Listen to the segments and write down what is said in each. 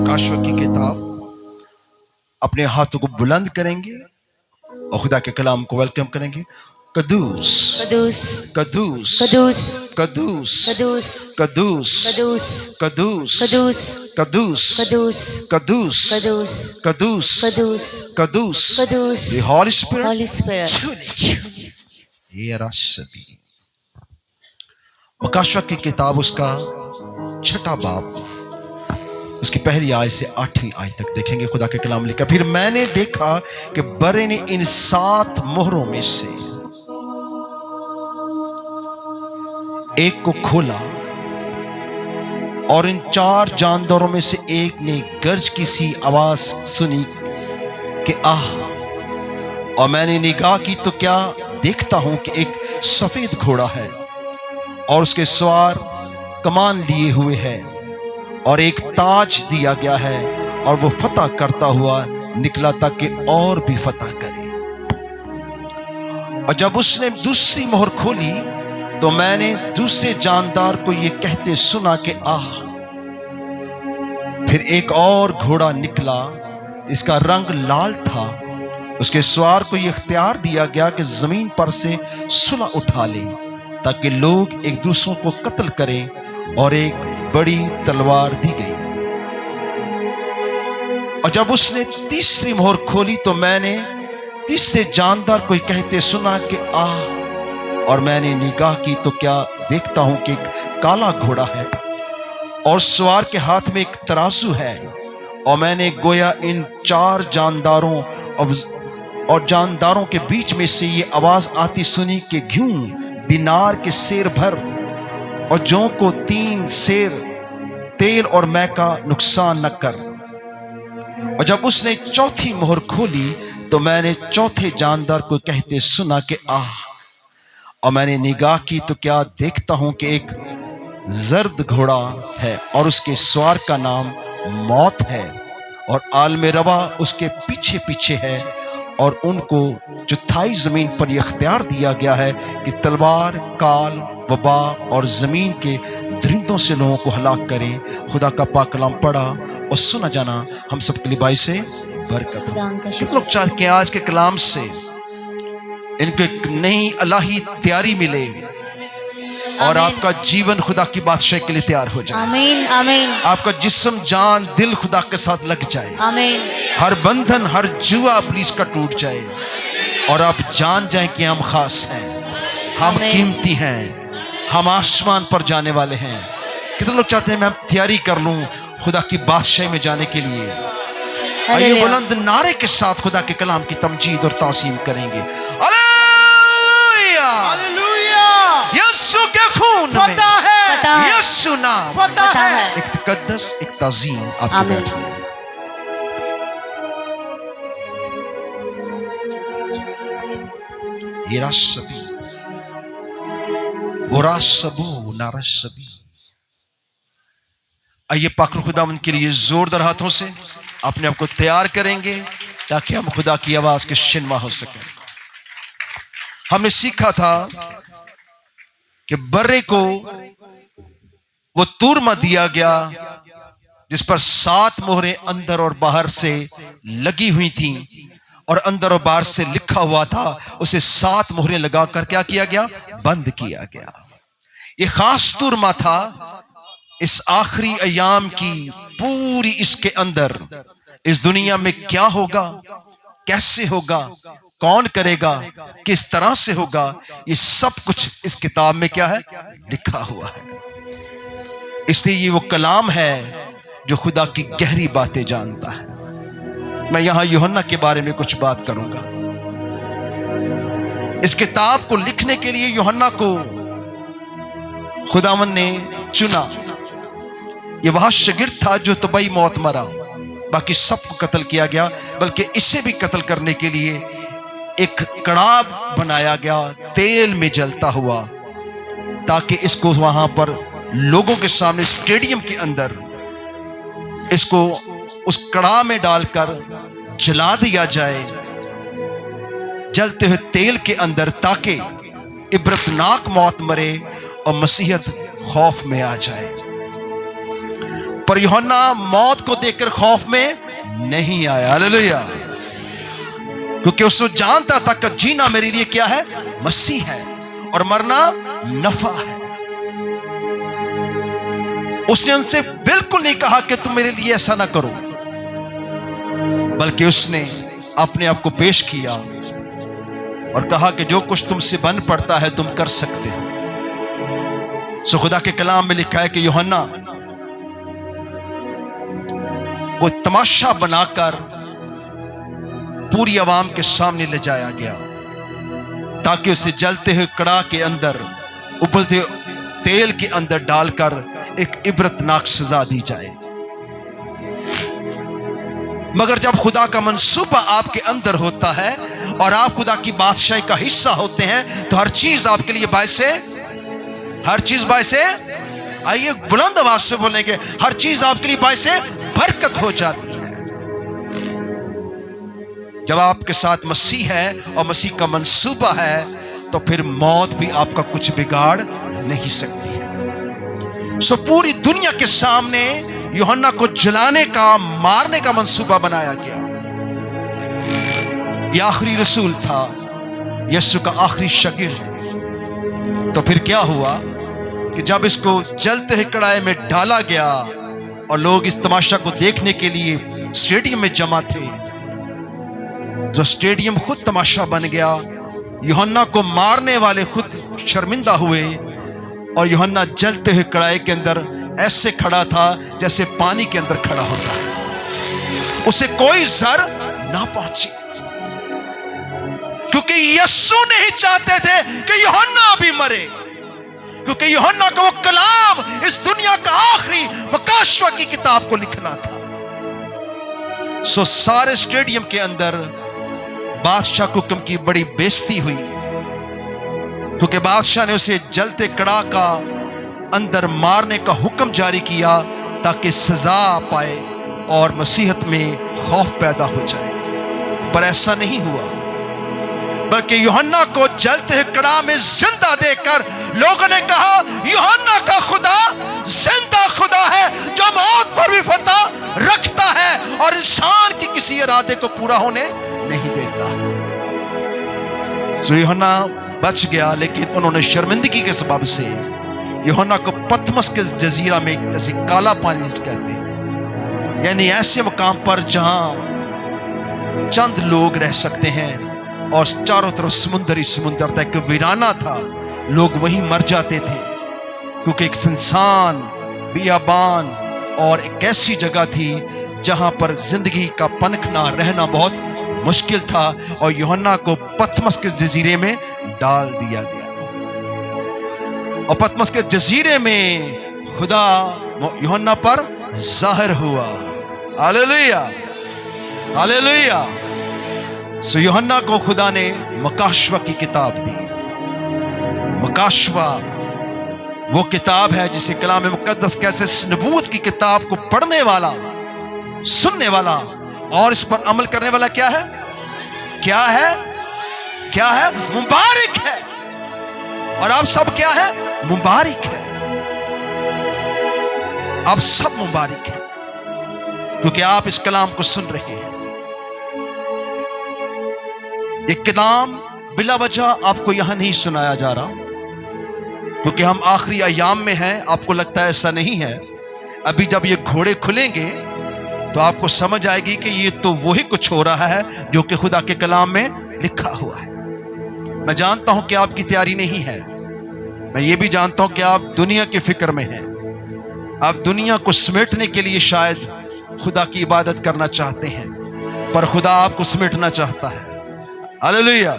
मकाशवा की किताब अपने हाथों को बुलंद करेंगे और खुदा के कलाम को वेलकम करेंगे। कदूस कदूस कदूस कदूस कदूस कदूस कदूस कदूस कदूस कदूस कदूस कदूस कदूस कदूस कदूस कदूस कदूस The Holy Spirit Holy Spirit ये रसबी। मकाशवा की किताब उसका 6वां बाब उसकी पहली आयत से 8वीं आयत तक देखेंगे। खुदा के कलाम लिखा, फिर मैंने देखा कि बरे ने इन 7 मोहरों में से एक को खोला और इन 4 जानदारों में से एक ने गर्ज की सी आवाज सुनी कि आह। और मैंने निगाह की तो क्या देखता हूं कि एक सफेद घोड़ा है और उसके सवार कमान लिए हुए है और एक ताज दिया गया है और वो फतह करता हुआ निकला ताकि और भी फतह करे। और जब उसने दूसरी मोहर खोली तो मैंने दूसरे जानदार को ये कहते सुना कि आह। फिर एक और घोड़ा निकला, इसका रंग लाल था। उसके सवार को ये इख्तियार दिया गया कि जमीन पर से सुलह उठा ले ताकि लोग एक दूसरों को कत्ल करें, और एक बड़ी तलवार दी गई। और जब उसने तीसरी मोहर खोली तो मैंने तीसरे जानदार को कहते सुना कि आह। और मैंने निगाह की तो क्या देखता हूं कि एक काला घोड़ा है और सवार के हाथ में एक तराजू है। और मैंने गोया इन 4 जानदारों और जानदारों के बीच में से ये आवाज आती सुनी कि घ्यूं दिनार के सेर भर और जौ को 3 सेर तेल और मै का नुकसान न कर। और जब उसने चौथी मोहर खोली तो मैंने चौथे जानदार को कहते सुना कि आह। और मैंने निगाह की तो क्या देखता हूं कि एक जर्द घोड़ा है और उसके सवार का नाम मौत है और आलमे रवा उसके पीछे पीछे है। और उनको चौथाई जमीन पर यह इख्तियार दिया गया है कि तलवार, काल, वबा और जमीन के दरिंदों से लोगों को हलाक करें। खुदा का पाक कलाम पढ़ा और सुना जाना हम सबके लिए बाई से बरकत हो। कितने लोग चाहते हैं आज के कलाम से इनको एक नई इलाही तैयारी मिले और आपका जीवन खुदा की बादशाही के लिए तैयार हो जाए। आमीन आमीन। आपका जिस्म, जान, दिल खुदा के साथ लग जाए। आमीन। हर बंधन, हर जुआ इब्लीस का टूट जाए और आप जान जाएं कि हम खास हैं, हम कीमती हैं, हम आसमान पर जाने वाले हैं। कितने लोग चाहते हैं मैं तैयारी कर लूं खुदा की बादशाही में जाने के लिए? आइए बुलंद नारे के साथ खुदा के कलाम की तमजीद और तासीम करेंगे। हालेलुया यीशु के खून में यीशु नाम एक तकद्दस, एक ताज़ीम आपके बैठे। ये रसबी वरासबू नारसबी। आइए पाक खुदावंद के लिए जोरदार हाथों से अपने आप को तैयार करेंगे ताकि हम खुदा की आवाज के शिनवा हो सके। हमने सीखा था कि बर्रे को वो तुरमा दिया गया जिस पर 7 मोहरें अंदर और बाहर से लगी हुई थीं और अंदर और बाहर से लिखा हुआ था। उसे 7 मोहरें लगाकर क्या किया गया? बंद किया गया। ये खास तुरमा था इस आखिरी अयाम की। पूरी इसके अंदर इस दुनिया में क्या होगा, कैसे होगा, कौन करेगा, किस तरह से होगा, ये सब कुछ इस किताब में क्या है? लिखा हुआ है। इसलिए ये वो कलाम है जो खुदा की गहरी बातें जानता है। मैं यहां यूहन्ना के बारे में कुछ बात करूंगा। इस किताब को लिखने के लिए यूहन्ना को खुदावन ने चुना। ये वह शागिर्द था जो तबई मौत मरा, बाकी सबको कत्ल किया गया, बल्कि इसे भी कत्ल करने के लिए एक कड़ाह बनाया गया तेल में जलता हुआ, ताकि इसको वहां पर लोगों के सामने स्टेडियम के अंदर इसको उस कड़ाह में डालकर जला दिया जाए जलते हुए तेल के अंदर, ताकि इबरतनाक मौत मरे और मसीहत खौफ में आ जाए। पर यूहन्ना मौत को देखकर खौफ में नहीं आया। हालेलुया। क्योंकि उसको जानता था कि जीना मेरे लिए क्या है, मसीह है, और मरना नफा है। उसने उनसे बिल्कुल नहीं कहा कि तुम मेरे लिए ऐसा ना करो, बल्कि उसने अपने आप को पेश किया और कहा कि जो कुछ तुमसे बन पड़ता है तुम कर सकते हो। सो खुदा के कलाम में लिखा है कि यूहन्ना वो तमाशा बनाकर पूरी आवाम के सामने ले जाया गया ताकि उसे जलते हुए कड़ा के अंदर, उबलते तेल के अंदर डालकर एक इबरतनाक सजा दी जाए। मगर जब खुदा का मंसूबा आपके अंदर होता है और आप खुदा की बादशाही का हिस्सा होते हैं तो हर चीज आपके लिए बायसे, आइए बुलंद आवाज से बोलेंगे, हर चीज आपके लिए बायसे बरकत हो जाती है। जब आपके साथ मसीह है और मसीह का मंसूबा है तो फिर मौत भी आपका कुछ बिगाड़ नहीं सकती है। सो पूरी दुनिया के सामने यूहन्ना को जलाने का, मारने का मंसूबा बनाया गया। यह आखिरी रसूल था, यीशु का आखिरी शागिर्द। तो फिर क्या हुआ कि जब इसको जलते हुए कड़ाई में डाला गया और लोग इस तमाशा को देखने के लिए स्टेडियम में जमा थे, जो स्टेडियम खुद तमाशा बन गया। यूहन्ना को मारने वाले खुद शर्मिंदा हुए और यूहन्ना जलते हुए कड़ाई के अंदर ऐसे खड़ा था जैसे पानी के अंदर खड़ा होता है, उसे कोई जर ना पहुंची, क्योंकि यीशु नहीं चाहते थे कि यूहन्ना भी मरे, क्योंकि यूहन्ना का वो कलाम इस दुनिया का आखिरी मकाशवा की किताब को लिखना था। सो सारे स्टेडियम के अंदर बादशाह को हुक्म की बड़ी बेइज्जती हुई, क्योंकि बादशाह ने उसे जलते कड़ा का अंदर मारने का हुक्म जारी किया ताकि सजा पाए और मसीहत में खौफ पैदा हो जाए। पर ऐसा नहीं हुआ, बल्कि यूहन्ना को जलते हुए कड़ा में जिंदा देखकर लोगों ने कहा, यूहन्ना का खुदा जिंदा खुदा है जो मौत पर भी फतह रखता है और इंसान की किसी इरादे को पूरा होने नहीं देता। सो यूहन्ना बच गया, लेकिन उन्होंने शर्मिंदगी के सबब से यूहन्ना को पतमस के जजीरा में, जैसे काला पानी जिसे कहते हैं, यानी ऐसे मुकाम पर जहां चंद लोग रह सकते हैं और चारों तरफ समुंदर ही समुंदर था, एक वीराना था, लोग वहीं मर जाते थे, क्योंकि एक सुनसान बियाबान और एक ऐसी जगह थी जहां पर जिंदगी का पनपना रहना बहुत मुश्किल था, और यूहन्ना को पतमस के जजीरे में डाल दिया गया। और पतमस के जजीरे में खुदा यूहन्ना पर जाहिर हुआ। Hallelujah, hallelujah. सो यूहन्ना को खुदा ने मकाशवा की किताब दी। मकाशवा वो किताब है जिसे कलाम मुकद्दस कैसे नबूवत की किताब को पढ़ने वाला, सुनने वाला और इस पर अमल करने वाला क्या है, क्या है, क्या है, मुबारक है। और आप सब क्या है, मुबारक है। आप सब मुबारक है, क्योंकि आप इस कलाम को सुन रहे हैं। ये कलाम बिला वजह आपको यहां नहीं सुनाया जा रहा, क्योंकि हम आखिरी अयाम में हैं। आपको लगता है ऐसा नहीं है। अभी जब ये घोड़े खुलेंगे तो आपको समझ आएगी कि ये तो वही कुछ हो रहा है जो कि खुदा के कलाम में लिखा हुआ है। मैं जानता हूं कि आपकी तैयारी नहीं है। मैं ये भी जानता हूं कि आप दुनिया की फिक्र में हैं। आप दुनिया को समेटने के लिए शायद खुदा की इबादत करना चाहते हैं, पर खुदा आपको समेटना चाहता है। हालेलुया।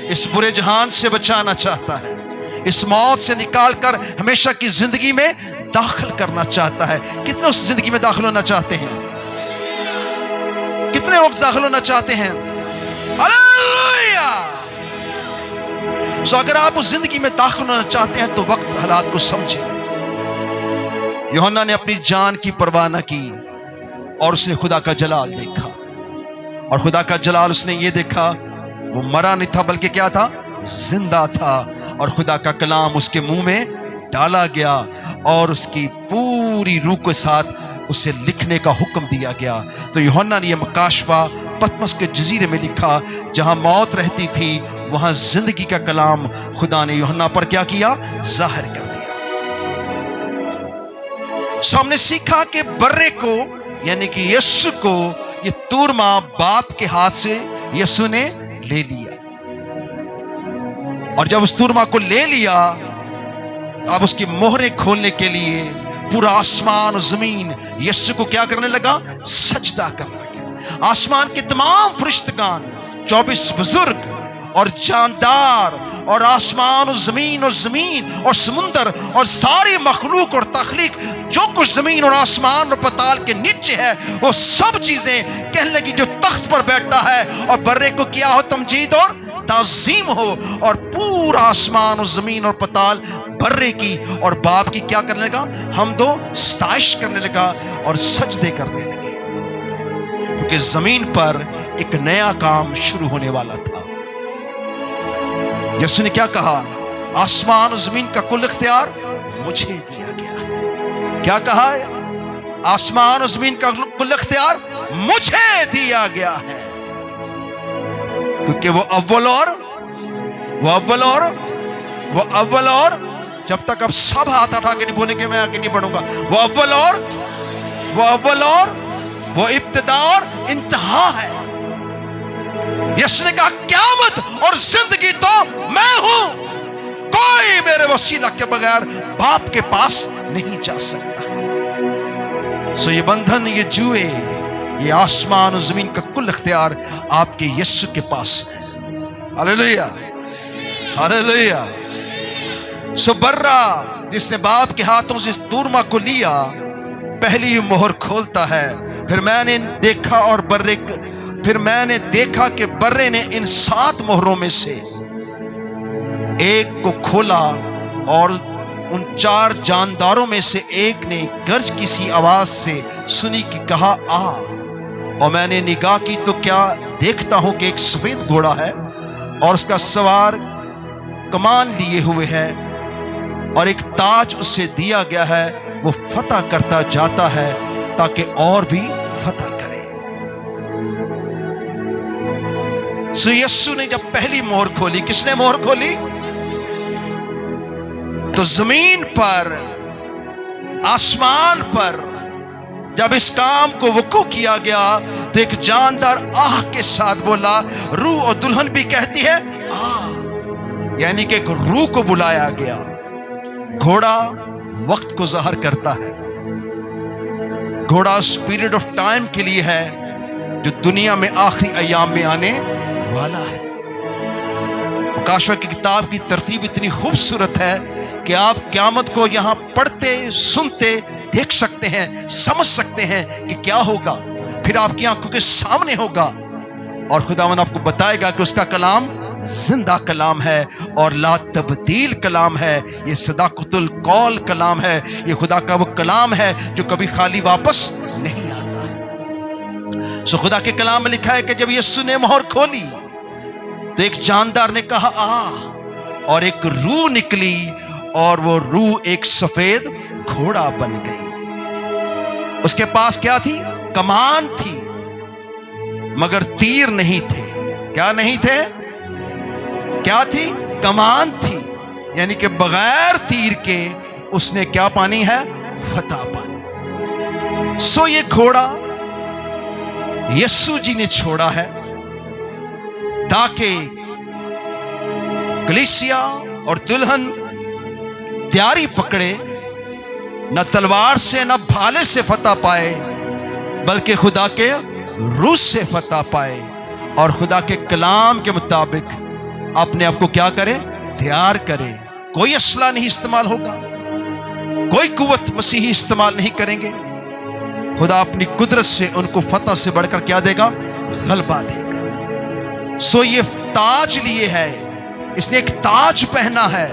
इस बुरे जहान से बचाना चाहता है, इस मौत से निकालकर हमेशा की जिंदगी में दाखिल करना चाहता है। कितने उस जिंदगी में दाखिल होना चाहते हैं? कितने लोग दाखिल होना चाहते हैं? हालेलुया। सो अगर आप उस जिंदगी में दाखिल होना चाहते हैं तो वक्त हालात को समझें। यूहन्ना ने अपनी जान की परवाह न की और उसने खुदा का जलाल देखा, और खुदा का जलाल उसने ये देखा, वो मरा नहीं था बल्कि क्या था, जिंदा था। और खुदा का कलाम उसके मुंह में डाला गया और उसकी पूरी रूह के साथ उसे लिखने का हुक्म दिया गया। तो यूहन्ना ने यह मकाशवा पतमस के जजीरे में लिखा, जहां मौत रहती थी वहां जिंदगी का कलाम खुदा ने यूहन्ना पर क्या किया? जाहिर कर दिया। सो हमने सीखा कि बर्रे को यानी कि यीशु को ये तूरमा बाप के हाथ से यीशु ने ले लिया, और जब उस तूरमा को ले लिया अब उसकी मोहरें खोलने के लिए पूरा आसमान और जमीन यीशु को क्या करने लगा? सजदा करने लगा। आसमान के तमाम फरिश्तगान, 24 बुजुर्ग और जानदार, और आसमान और जमीन और समुंदर और सारी मखलूक और तख्लीक, जो कुछ जमीन और आसमान और पताल के नीचे है, वो सब चीजें कहने लगी जो तख्त पर बैठा है और बर्रे को किया हो तमजीद और ताज़ीम हो। और पूरा आसमान और जमीन और पताल बर्रे की और बाप की क्या करने लगा? हमदो सताइश करने लगा और सजदे करने लगे, क्योंकि जमीन पर एक नया काम शुरू होने वाला था। यीशु ने क्या कहा? आसमान और जमीन का कुल इख्तियार मुझे दिया गया है। क्या कहा? आसमान और जमीन का कुल इख्तियार मुझे दिया गया है, क्योंकि वो अव्वल और जब तक अब सब हाथ उठा के नहीं बोलेंगे मैं आगे नहीं बढ़ूंगा। वो अव्वल और वो इब्तिदा और इंतहा है। यीशु ने कहा क़यामत और जिंदगी तो मैं हूं, कोई मेरे वसीला के बगैर बाप के पास नहीं जा सकता। सो ये बंधन, ये जुए, ये आसमान और जमीन का कुल इख्तियार आपके यीशु के पास है। Hallelujah, hallelujah. सो बर्रा जिसने बाप के हाथों से इस तूरमा को लिया, पहली मोहर खोलता है। फिर मैंने देखा कि बर्रे ने इन 7 मोहरों में से एक को खोला, और उन 4 जानदारों में से एक ने गर्ज किसी आवाज से सुनी कि कहा आ। और मैंने निगाह की तो क्या देखता हूं कि एक सफेद घोड़ा है और उसका सवार कमान लिए हुए है, और एक ताज उससे दिया गया है। वो फतह करता जाता है ताकि और भी फतह करे। सो यीशु ने जब पहली मोहर खोली, किसने मोहर खोली? तो जमीन पर, आसमान पर जब इस काम को वकू किया गया तो एक जानदार आह के साथ बोला, रूह और दुल्हन भी कहती है आ, यानी कि एक रूह को बुलाया गया। घोड़ा वक्त को ज़ाहिर करता है। घोड़ा पीरियड ऑफ टाइम के लिए है जो दुनिया में आखिरी अय्याम में आने वाला है। मुकाशवा की किताब की तरतीब इतनी खूबसूरत है कि आप क़यामत को यहां पढ़ते, सुनते, देख सकते हैं, समझ सकते हैं कि क्या होगा। फिर आपकी आंखों के सामने होगा और खुदावन आपको बताएगा कि उसका कलाम जिंदा कलाम है और ला तब्दील कलाम है। ये सदाकतुल कौल कलाम है। ये खुदा का वो कलाम है जो कभी खाली वापस नहीं आता। सो खुदा के कलाम में लिखा है कि जब यीशु ने मोहर खोली तो एक जानदार ने कहा आ, और एक रूह निकली, और वो रूह एक सफेद घोड़ा बन गई। उसके पास क्या थी? कमान थी, मगर तीर नहीं थे। क्या नहीं थे? क्या थी? कमान थी, यानी कि बगैर तीर के उसने क्या पानी है? फतह पानी। सो ये घोड़ा यीशु जी ने छोड़ा है ताकि कलीसिया और दुल्हन तैयारी पकड़े, न तलवार से न भाले से फतह पाए, बल्कि खुदा के रूह से फतह पाए और खुदा के कलाम के मुताबिक अपने आप को क्या करे? तैयार करे। कोई असला नहीं इस्तेमाल होगा, कोई कुव्वत मसीही इस्तेमाल नहीं करेंगे। खुदा अपनी कुदरत से उनको फतह से बढ़कर क्या देगा? गलबा देगा। सो ये ताज लिए है, इसने एक ताज पहना है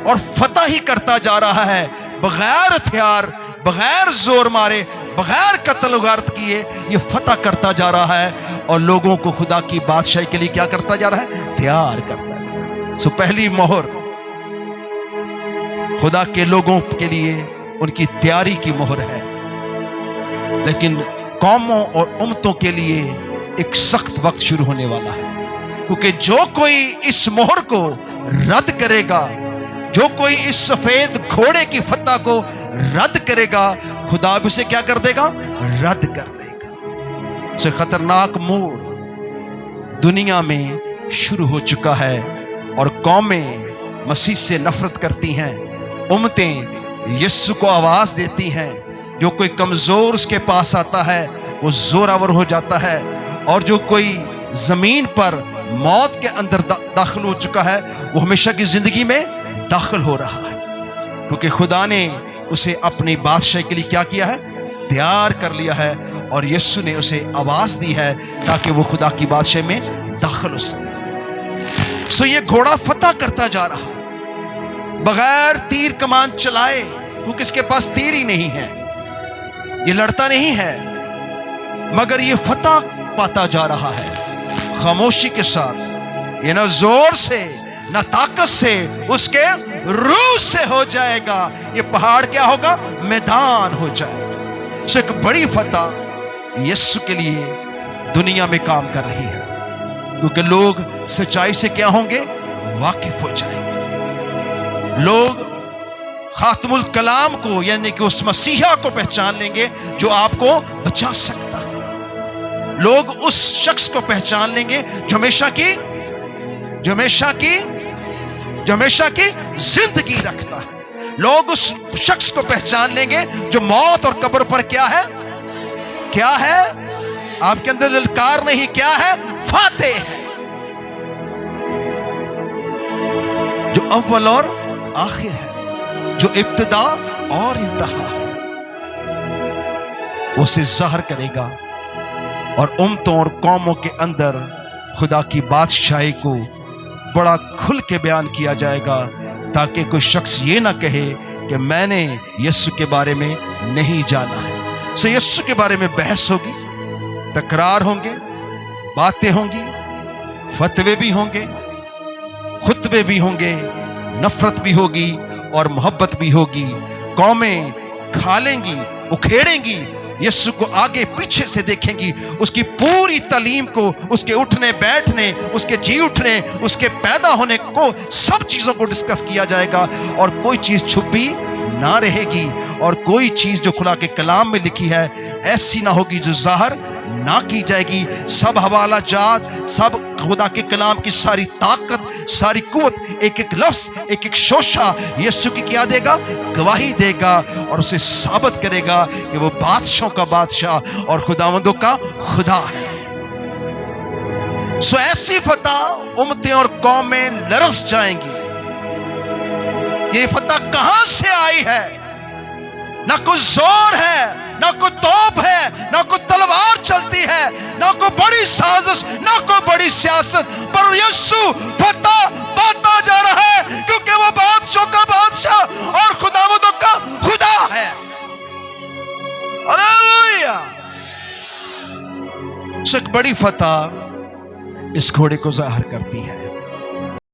और फतह ही करता जा रहा है, बगैर हथियार, बगैर जोर मारे, बगैर कत्ल गारत किए ये फतह करता जा रहा है और लोगों को खुदा की बादशाही के लिए क्या करता जा रहा है? तैयार करता जा रहा है। सो पहली मोहर खुदा के लोगों के लिए उनकी तैयारी की मोहर है। लेकिन कौमों और उम्मतों के लिए एक सख्त वक्त शुरू होने वाला है, क्योंकि जो कोई इस मोहर को रद्द करेगा, जो कोई इस सफेद घोड़े की फतह को रद्द करेगा, खुदा भी उसे क्या कर देगा? रद्द कर देगा। से खतरनाक मोड़ दुनिया में शुरू हो चुका है और कौमें मसीह से नफरत करती हैं, उम्मतें यीशु को आवाज देती हैं। जो कोई कमजोर उसके पास आता है वो जोरावर हो जाता है, और जो कोई जमीन पर मौत के अंदर दाखिल हो चुका है वो हमेशा की जिंदगी में दाखिल हो रहा है, क्योंकि खुदा ने उसे अपनी बादशाही के लिए क्या किया है? तैयार कर लिया है, और यीशु ने उसे आवाज दी है ताकि वो खुदा की बादशाही में दाखिल हो सके। सो ये घोड़ा फतह करता जा रहा है बगैर तीर कमान चलाए, क्योंकि इसके पास तीर ही नहीं है, ये लड़ता नहीं है, मगर ये फतह पाता जा रहा है खामोशी के साथ। ये ना जोर से ना ताकत से, उसके रूह से हो जाएगा। ये पहाड़ क्या होगा? मैदान हो जाएगा। सो एक बड़ी फतह यीशु के लिए दुनिया में काम कर रही है, क्योंकि लोग सच्चाई से क्या होंगे? वाकिफ हो जाएंगे। लोग खातमुल कलाम को, यानी कि उस मसीहा को पहचान लेंगे जो आपको बचा सकता है। लोग उस शख्स को पहचान लेंगे जो हमेशा की जिंदगी रखता है। लोग उस शख्स को पहचान लेंगे जो मौत और कब्र पर क्या है? आपके अंदर ललकार नहीं, क्या है? फातेह है, जो अव्वल और आखिर है, जो इब्तिदा और इंतहा है। वो उसे ज़ाहिर करेगा और उम्मतों और कौमों के अंदर खुदा की बादशाही को बड़ा खुल के बयान किया जाएगा, ताकि कोई शख्स ये ना कहे कि मैंने यीशु के बारे में नहीं जाना है। सो यीशु के बारे में बहस होगी, तकरार होंगे, बातें होंगी, फतवे भी होंगे, खुतबे भी होंगे, नफरत भी होगी और मोहब्बत भी होगी। कौमें खा लेंगी, उखेड़ेंगी, यीशु को आगे पीछे से देखेंगी, उसकी पूरी तालीम को, उसके उठने बैठने, उसके जी उठने, उसके पैदा होने को, सब चीजों को डिस्कस किया जाएगा, और कोई चीज छुपी ना रहेगी, और कोई चीज जो खुदा के कलाम में लिखी है ऐसी ना होगी जो ज़ाहिर ना की जाएगी। सब हवाला जात, सब खुदा के कलाम की सारी ताकत, सारी कुव्वत, एक एक लफ्ज, एक एक शोशा यीशु की क्या देगा? गवाही देगा, और उसे साबित करेगा कि वो बादशाहों का बादशाह और खुदावंदों का खुदा है। सो ऐसी फतह उम्मतें और कौमें लरस जाएंगी। ये फतह कहां से आई है? ना कोई जोर है, ना कोई तोप है, ना कोई तलवार चलती है, ना कोई बड़ी साजिश, ना कोई बड़ी सियासत, पर यीशु फतह पाता जा रहा है, क्योंकि वो बादशाह का बादशाह और खुदावंदों का खुदा है। हालेलुया। एक बड़ी फतह इस घोड़े को ज़ाहिर करती है।